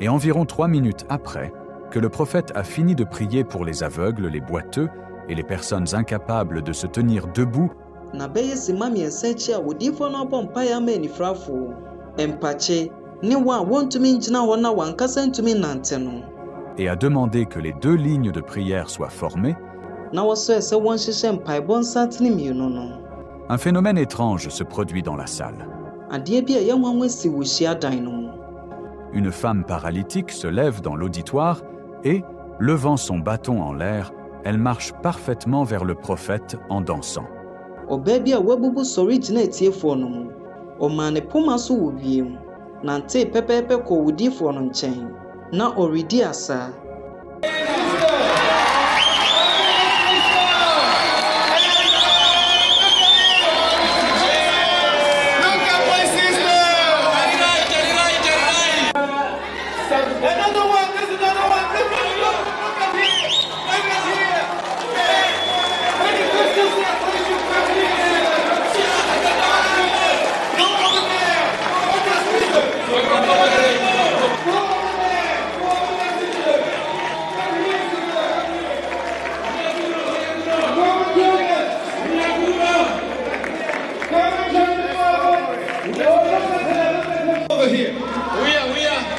Et environ 3 minutes après, que le prophète a fini de prier pour les aveugles, les boiteux et les personnes incapables de se tenir debout, et a demandé que les 2 lignes de prière soient formées, un phénomène étrange se produit dans la salle. Une femme paralytique se lève dans l'auditoire et, levant son bâton en l'air, elle marche parfaitement vers le prophète en dansant.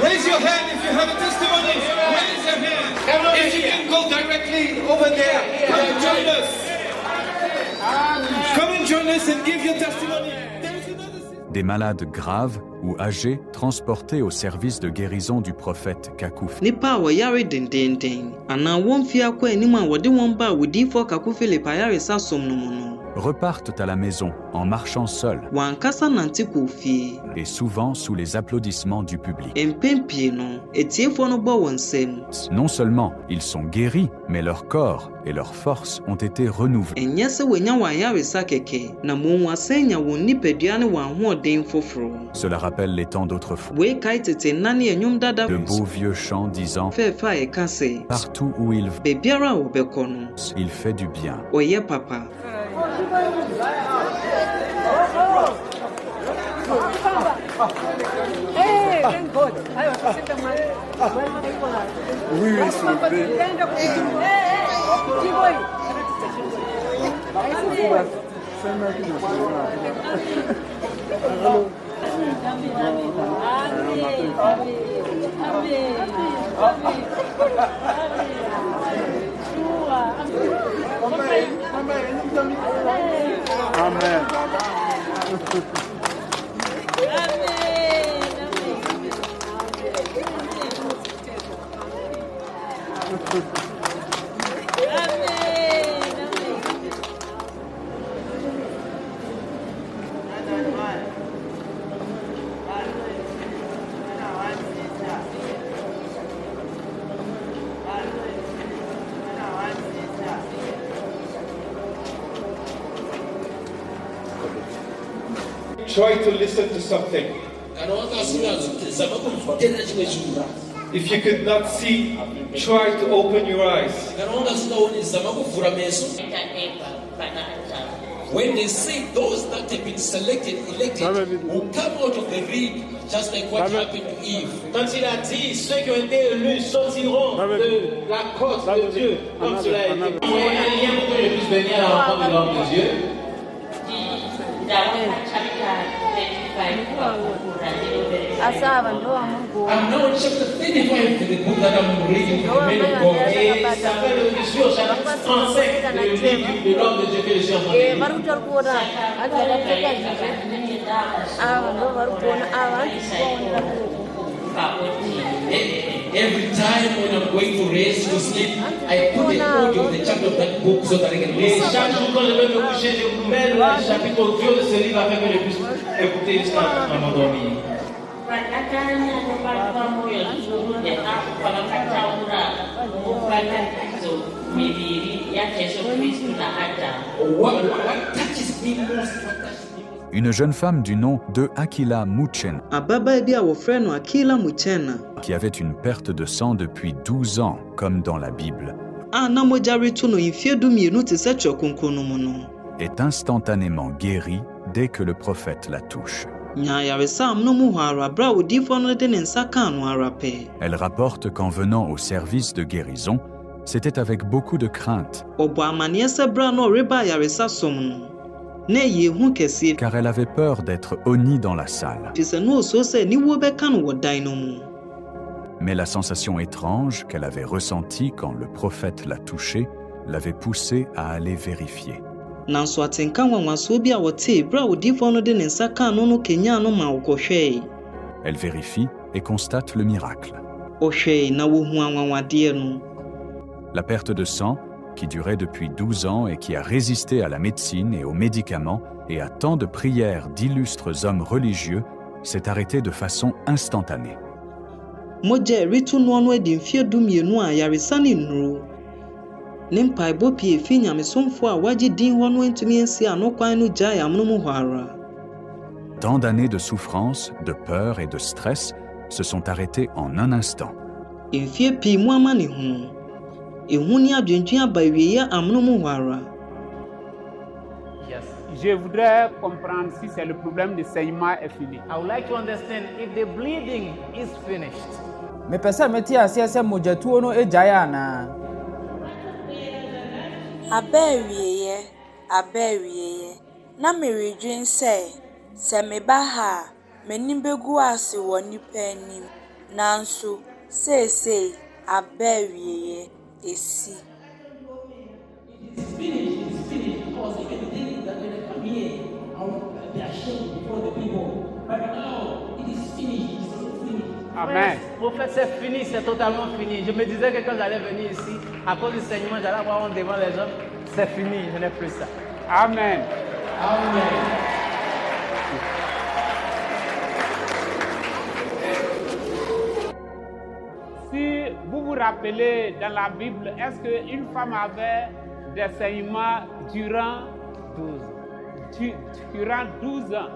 Raise your hand if you have a testimony. Raise your hand. If you can go directly over there, come and join us. Come and join us and give your testimony. Des malades graves ou âgés transportés au service de guérison du prophète Kakoufi. Repartent à la maison en marchant seuls et souvent sous les applaudissements du public. Non seulement ils sont guéris, mais leur corps et leurs forces ont été renouvelés. Cela rappelle les temps d'autrefois. De beaux vieux chants disant « Partout où il va, il fait du bien ». Oui, s'il vous plaît. Amen. Try to listen to something. If you could not see, try to open your eyes. When they say those that have been selected, elected, will come out of the ring, just like what happened to Eve. Quand il a dit, ceux qui ont été élus sortiront de la côte de Dieu, comme cela a été. Il y a un lien pour que je puisse venir à la rencontre de l'homme de Dieu. I'm now in chapter 35 to the book that I'm reading from the men of God. Et ça fait le sur chapitre 35 le livre de l'homme de Dieu que je suis en train de lire. Every time when I'm going to rest to sleep, I put the audio of the chapter of that book so that I can listen. Chaque jour quand je vais me coucher, je mets le chapitre audio de ce livre afin que je puisse écouter jusqu'à m'endormir. Touches me most? Une jeune femme du nom de Akila Muchen, qui avait une perte de sang depuis 12 ans, comme dans la Bible, est instantanément guérie dès que le prophète la touche. Elle rapporte qu'en venant au service de guérison, c'était avec beaucoup de crainte, car elle avait peur d'être honnie dans la salle. Mais la sensation étrange qu'elle avait ressentie quand le prophète l'a touchée l'avait poussée à aller vérifier. Elle vérifie et constate le miracle. La perte de sang, qui durait depuis 12 ans et qui a résisté à la médecine et aux médicaments et à tant de prières d'illustres hommes religieux, s'est arrêtée de façon instantanée. Tant d'années de souffrance, de peur et de stress se sont arrêtées en un instant. Je voudrais comprendre si c'est le problème de saignement est fini. I would like to understand if the bleeding is finished. Me pesa meti asiase mojatuo no ejaya na. Aberiye. Na meredwin se me ba ha, m'anim begu ase wɔ nipa anim. Nanso, say aberiye esi. Amen. Prophète, c'est fini, c'est totalement fini. Je me disais que quand j'allais venir ici, à cause du saignement, j'allais avoir honte devant les hommes. C'est fini, je n'ai plus ça. Amen. Amen. Si vous vous rappelez dans la Bible, est-ce qu'une femme avait des saignements durant 12 ans?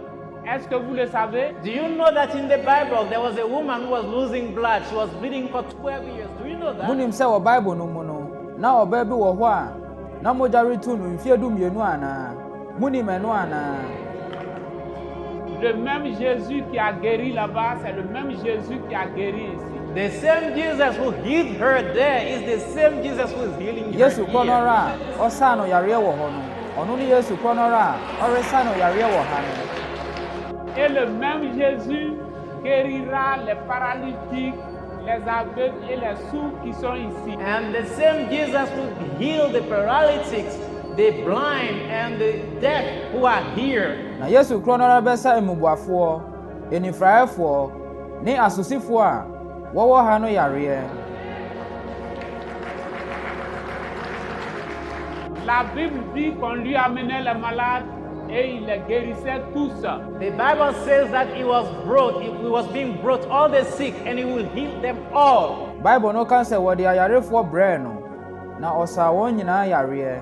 Est-ce que vous le savez? Do you know that in the Bible there was a woman who was losing blood? She was bleeding for 12 years. Do you know that? Munim se wo Bible no mu no. Na oba bi wo ho a na mojare tu no mfie du mienu ana. Munim eno ana. Le même Jésus qui a guéri là-bas, c'est le même Jésus qui a guéri ici. The same Jesus who healed her there is the same Jesus who is healing her Yesu here. konora osano yare wo ho no. Onu ni Yesu konora oresano yare wo ha no. Et le même Jésus guérira les paralytiques, les aveugles et les sourds qui sont ici. And the same Jesus will heal the paralytics, the blind and the deaf who are here. Na Yesu konora besa emubuafo, enifraefo, ni asusifo a wo ha no yare. La Bible dit qu'on lui amenait les malades et il les guérissait tous. The Bible says that he was being brought all the sick and he will heal them all. Bible no kan say wo de ayarefo bre no na osa won nyina yare.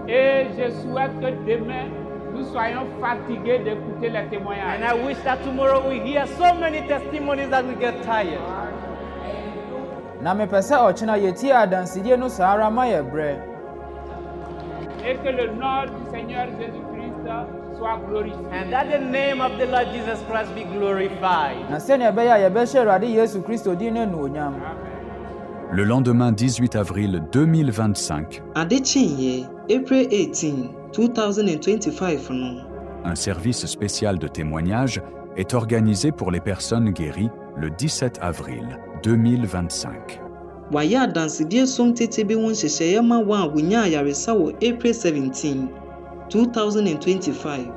Et je souhaite que demain nous soyons fatigués d'écouter les témoignages. And I wish that tomorrow we hear so many testimonies that we get tired. Na me pese ochina yeti adanside no sara ma ye bre. Et que le nom du Seigneur Jésus-Christ soit glorifié. And that the name of the Lord Jesus Christ be glorified. Na sene be ya ye be sherade Yesu Kristo din na nuonyam. Le lendemain 18 avril 2025, April 18, 2025, un service spécial de témoignage est organisé pour les personnes guéries le 17 avril 2025. Waya dansidie som tete bi won hyehyeye ma wa wunya yaresa wo April 17, 2025.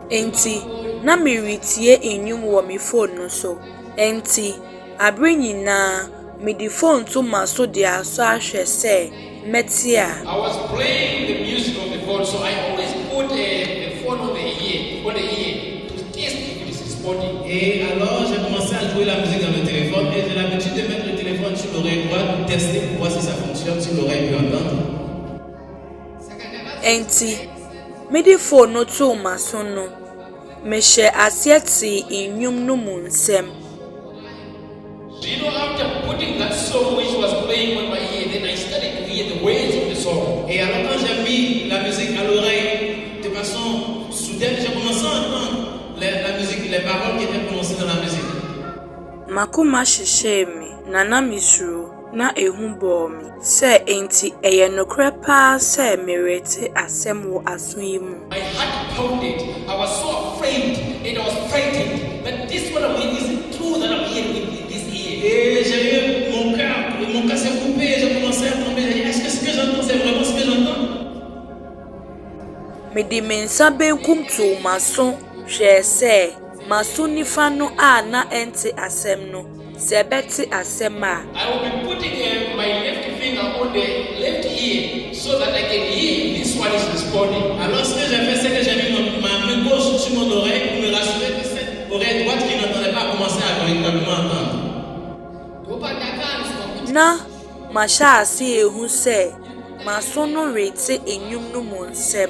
Enti na meritie enyum wo me phone no so. Enti abre nyina me di phone to maso dia so ahwe se metia. I was playing the music on the phone, so I always put the phone on the ear to test if it is responding. Et alors j'ai commencé à jouer la musique dans le téléphone et j'ai l'habitude de mettre le téléphone sur l'oreille droite pour tester pour voir si ça fonctionne, si l'oreille peut entendre. Enti me di phone no to maso no me she asieti enyum no mu nsem. Do you know, after putting that song which was playing on my ear, then I started to hear the words of the song. Et alors quand j'ai mis la musique à l'oreille, de façon soudaine, j'ai commencé à entendre la musique les paroles qui étaient prononcées dans la musique. Makuma shishemi nana misuru na ehumbomi se enti eye nokre pa se merete asem wo aso yi mu. My heart pounded. I was so afraid and I was frightened that this one of it is true that I'm hearing in this ear. Et j'ai eu mon cœur s'est coupé et j'ai commencé à tomber. Est-ce que ce que j'entends, c'est vraiment ce que j'entends? Mede me nsa benkum to maso hwe se maso nifa no a na ente asem no se beti asem a. I will be putting my left finger on the left ear so that I can hear this one is responding. Alors ce que j'ai fait, c'est que j'ai mis ma main gauche sur mon oreille pour me rassurer que cette oreille droite qui n'entendait pas commencer à véritablement entendre. Na masha asi ehu se maso no rete enyum no monsem.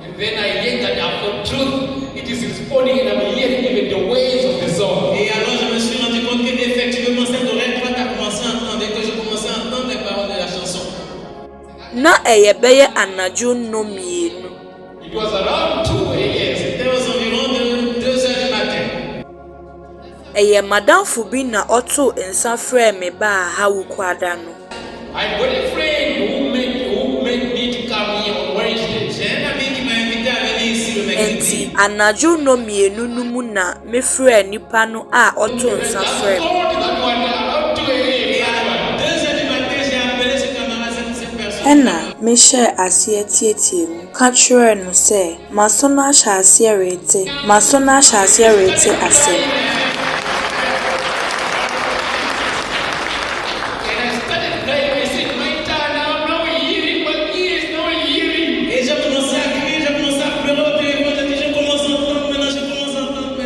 And then I hear that for truth it is responding and I'm hearing even the waves of the song. Et alors je me suis rendu compte que effectivement cette oreille droite a commencé à entendre et que je commençais à entendre les paroles de la chanson. Na eye beye anaju no mienu. It was around 2 a.m. C'était aux environs de 2 heures du matin. Eye madam fubi na oto ensa frɛ me ba ha wo kwada no. I got a friend who made me to come here on Wednesday. J'ai un ami qui m'a invité à venir ici le mercredi. Enti anaju no mienu no mu na me frɛ nipa no a oto ensa frɛ. Ena me share asie tietie mu ka kyerɛ no sɛ maso na hyɛ asie rete asɛm.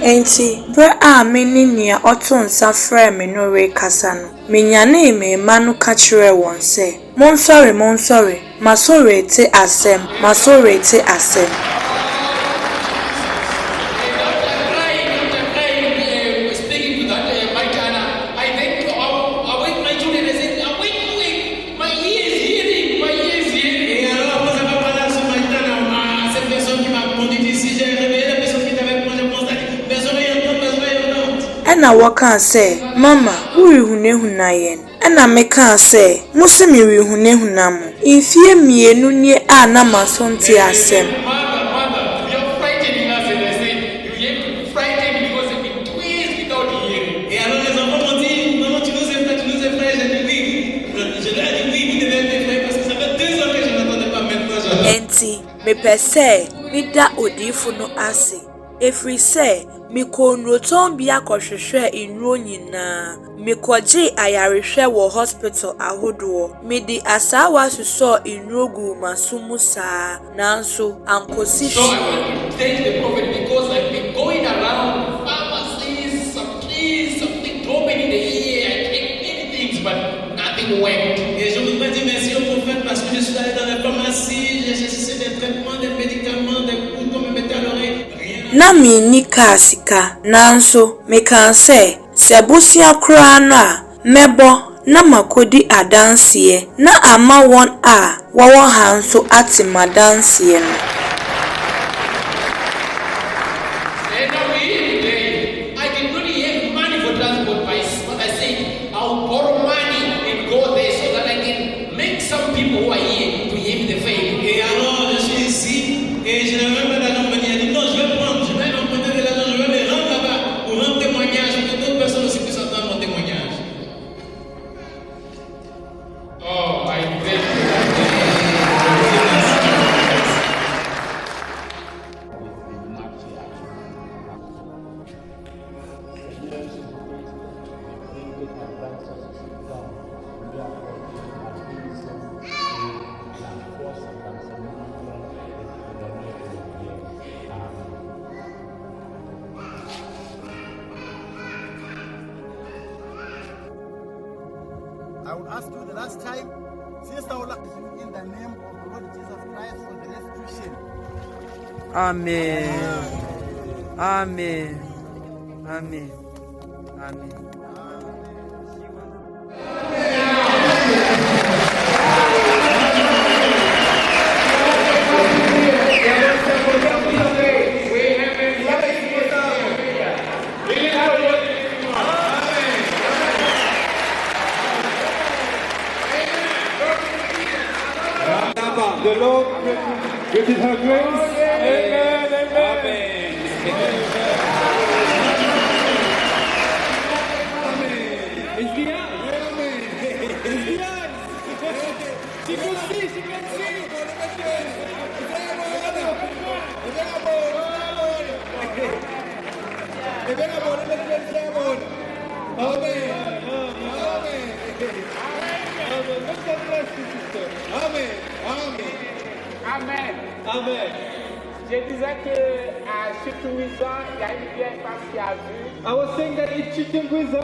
Enti bre a me ni nia oto nsa frɛ me no re kasa no menyane me ma no ka kyerɛ won sɛ monsɔre maso rete asɛm. Ena waka say mama uri hunehuna yen ena meka say musi miri hunehuna mu ifie mienu nie a na masonti asem. Mother, you're frightening us, and I said you get frightened because you've been twins without hearing. Et alors les enfants m'ont dit maman tu nous effraies, j'ai dit oui. Je leur ai dit oui, vous devez être effrayés parce que ça fait 2 ans que je n'entendais pas maintenant. Enti me pese mi da odifu no ase efri se mi ko nroton bia kohwehwe inro nyina mi koje ayarehwe wo hospital ahodo mi di asawa suso inrogu masumu saa nanso ankosi. So I want to thank the prophet because I've been going around pharmacies, some trees, something dropping in the ear, I take many things but nothing worked. Et je voudrais dire merci au prophète parce que je suis allé dans la pharmacie, j'ai cherché des traitements, des médicaments, des poudres qu'on me mettait à l'oreille. Na mi ni kasika nanso me kan se busia kura no a mebo na makodi adansie na ama won a wawo hanso ati madansie no. I can really have money for transport, but I said I'll borrow money and go there so that I can make some people who are here to hear the faith. Et alors je suis ici et je n'ai même pas d'argent. Il a dit non, je vais emprunter de l'argent, je vais me rendre là-bas pour rendre témoignage, que d'autres personnes aussi puissent entendre mon témoignage. Oh, I thank you. I will ask you the last time, Sister Ola, in the name of the Lord Jesus Christ for the restitution. Amen. Amen. Amen. Amen. We have a the Lord granted her grace. Amen. Amen. It's the eyes. It's the eyes. She can see. She can see. Amen. Amen. Je disais que à Chitouiza, il y a une vieille femme qui a vu. I was saying that in Chitungwiza,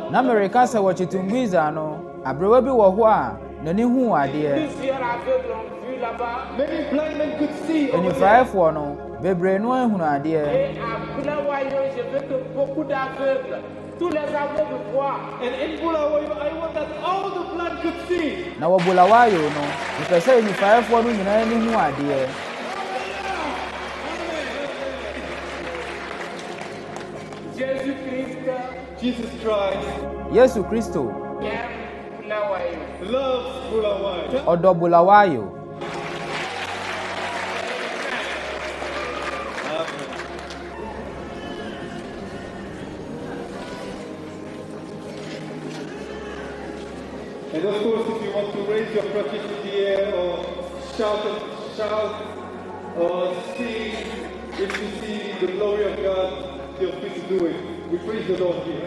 na America sɛ wɔ Chitungwiza no abrewa bi wɔ hɔ a n'ani hu adeɛ. Plusieurs aveugles ont vu là-bas. many blind men could see. Anifraefoɔ no bebree no ahunu adeɛ. Et à Bulawayo, je veux que beaucoup d'aveugles, tous les aveugles voient. And in Bulawayo, I want that all the blind could see. Na wɔ Bulawayo no mepɛ sɛ anifraefoɔ no nyinaa ani hu adeɛ. Jesus Christ. Yesu Kristo. Loves Bulawayo. Ɔdɔ Bulawayo. And of course, if you want to raise your crutches in the air or shout or sing, if you see the glory of God, feel free to do it. We praise the Lord here.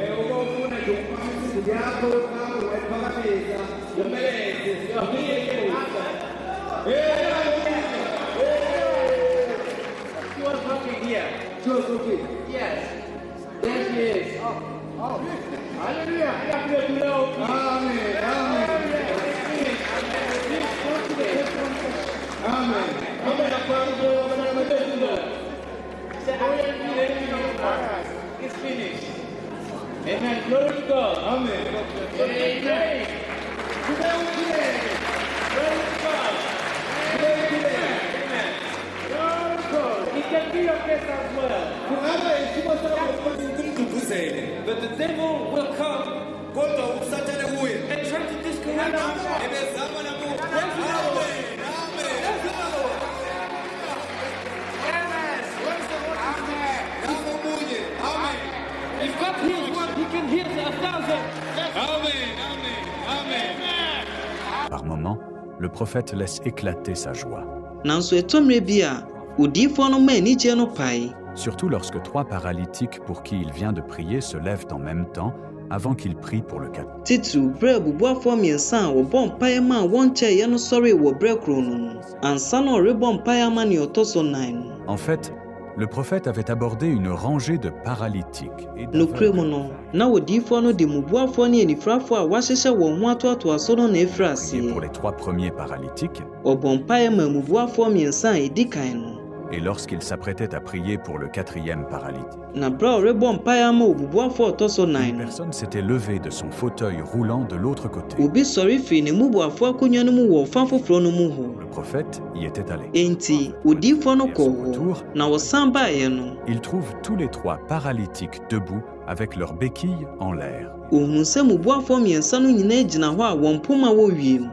She was working here. She was working? Yes. There she is. Oh. Hallelujah. Amen. It's finished. Amen. Glory to God. Amen. Amen. Glory to God. Amen. Glory to God. It can be your case as well. But the devil will come and try to discourage If God heals one, he can heal 1,000. Par moments, le prophète laisse éclater sa joie. Nanso etomre bi a odiifo no ma anigye no pae. Surtout lorsque 3 paralytiques pour qui il vient de prier se lèvent en même temps avant qu'il prie pour le 4. Titu bre bubuafo miensa a wɔbɔ mpae ma wɔn kyɛe no sɔre wɔ bre kro no. Ansa na ɔrebɔ mpae ma ne ɔtɔ 9. En fait, le prophète avait abordé une rangée de paralytiques et Nokrem no na odiifo no de mubuafo ne anifrafo a wɔahyehyɛ wɔn ho atoatoaso no na efra ase. pour les 3 premiers paralytiques. Ɔbɔ mpae ma mubuafo miensa a edi kan no. Et lorsqu'il s'apprêtait à prier pour le 4e paralytique, Na bra ɔrebɔ mpae ma obubuafo ɔtɔ une 9. personne s'était levée de son fauteuil roulant de l'autre côté. Obi sɔre firi ne mubuafo akonnwa no mu wɔ fa foforɔ no mu hɔ. Le prophète y était allé. Enti odiifo no kɔ hɔ na ɔsan baeɛ no. Il trouve tous les 3 paralytiques debout avec leurs béquilles en l'air. Ohun sɛ mubuafo miensa no nyinaa gyina hɔ a wɔn poma wɔ wiem.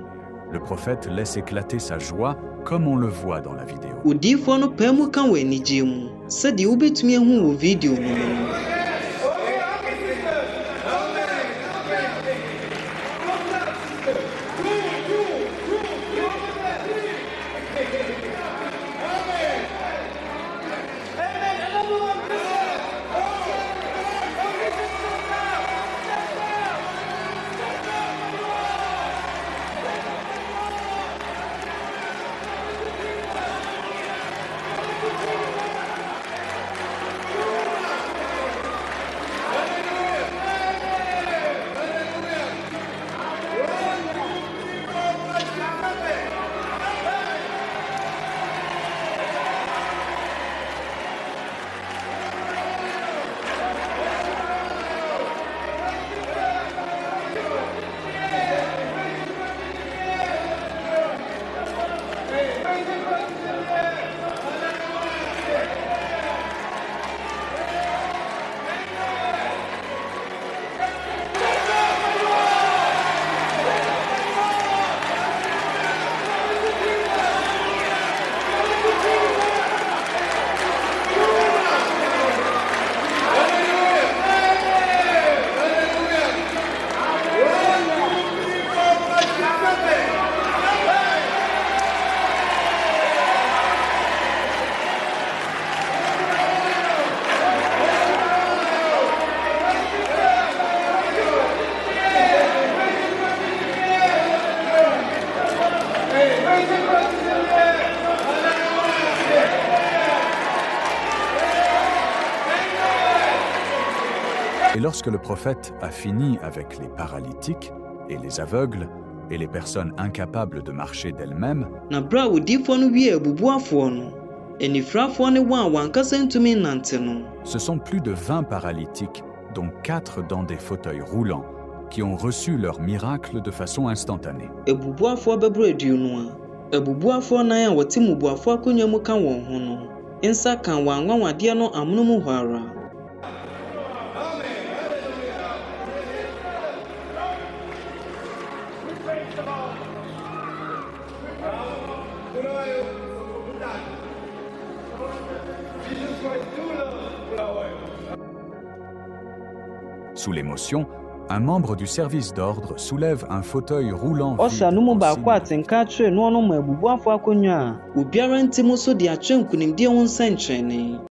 Le prophète laisse éclater sa joie comme on le voit dans la vidéo. Odiifo no pɛ mu ka wɔ anigye mu. Sɛdeɛ wobɛtumi ahu wɔ video no mu. Et lorsque le prophète a fini avec les paralytiques et les aveugles et les personnes incapables de marcher d'elles-mêmes, na bra odiifo no wie abubuafo no enifrafo ne wankasa ntumi nante no. Ce sont plus de 20 paralytiques, dont 4 dans des fauteuils roulants, qui ont reçu leur miracle de façon instantanée. Abubuafo bebro aduonu a abubuafo nan a wote mubuafo akonya mu kan won ho no nsa kan wanwawade no amono mu hwara. Sous l'émotion, un membre du service d'ordre soulève un fauteuil roulant vide. Osa no mu ba kwa atenka kire no no ma abubuafo akonya a obiara ntimo so de atwe nkunimdie ho nsankyerene.